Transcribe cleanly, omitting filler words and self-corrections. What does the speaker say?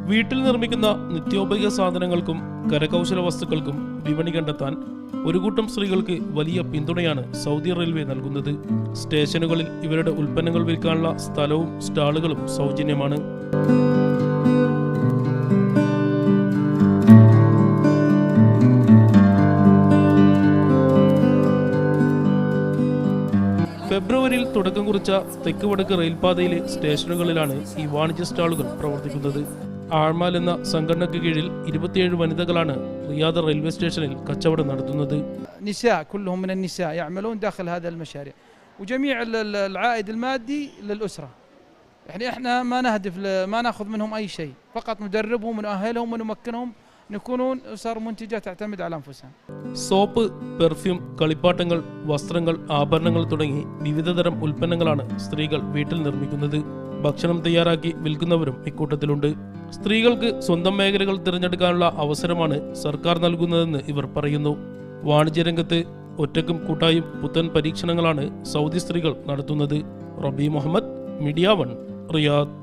വീട്ടിൽ നിർമ്മിക്കുന്ന നിത്യോപയോഗ സാധനങ്ങൾക്കും കരകൗശല വസ്തുക്കൾക്കും വിപണി കണ്ടെത്താൻ ഒരു കൂട്ടം സ്ത്രീകൾക്ക് വലിയ പിന്തുണയാണ് സൗദി റെയിൽവേ നൽകുന്നത്. സ്റ്റേഷനുകളിൽ ഇവരുടെ ഉൽപ്പന്നങ്ങൾ വിൽക്കാനുള്ള സ്ഥലവും സ്റ്റാളുകളും സൗജന്യമാണ്. ഫെബ്രുവരിയിൽ തുടക്കം കുറിച്ച തെക്ക് വടക്ക് റെയിൽപാതയിലെ സ്റ്റേഷനുകളിലാണ് ഈ വാണിജ്യ സ്റ്റാളുകൾ പ്രവർത്തിക്കുന്നത്. ആഴ്മാൽ എന്ന സംഘടനയ്ക്ക് കീഴിൽ 27 വനിതകളാണ് റിയാദ് റെയിൽവേ സ്റ്റേഷനിൽ കച്ചവടം നടത്തുന്നത്. نساء كلهم من النساء يعملون داخل هذا المشاريع وجميع العائد المادي للأسرة. يعني احنا ما نهدف ما ناخذ منهم اي شيء، فقط ندربهم ونؤهلهم ونمكنهم يكونون أسر منتجة تعتمد على أنفسها. സോപ്പ്, പെർഫ്യൂം, കളിപ്പാട്ടങ്ങൾ, വസ്ത്രങ്ങൾ, ആഭരണങ്ങൾ തുടങ്ങി വിവിധതരം ഉൽപ്പന്നങ്ങളാണ് സ്ത്രീകൾ വീട്ടിൽ നിർമ്മിക്കുന്നത്. ഭക്ഷണം തയ്യാറാക്കി വിൽക്കുന്നവരും ഇക്കൂട്ടത്തിലുണ്ട്. സ്ത്രീകൾക്ക് സ്വന്തം മേഖലകൾ തിരഞ്ഞെടുക്കാനുള്ള അവസരമാണ് സർക്കാർ നൽകുന്നതെന്ന് ഇവർ പറയുന്നു. വാണിജ്യരംഗത്ത് ഒറ്റക്കും കൂട്ടായും പുത്തൻ പരീക്ഷണങ്ങളാണ് സൗദി സ്ത്രീകൾ നടത്തുന്നത്. റബി മുഹമ്മദ്, മീഡിയ 1, റിയാദ്.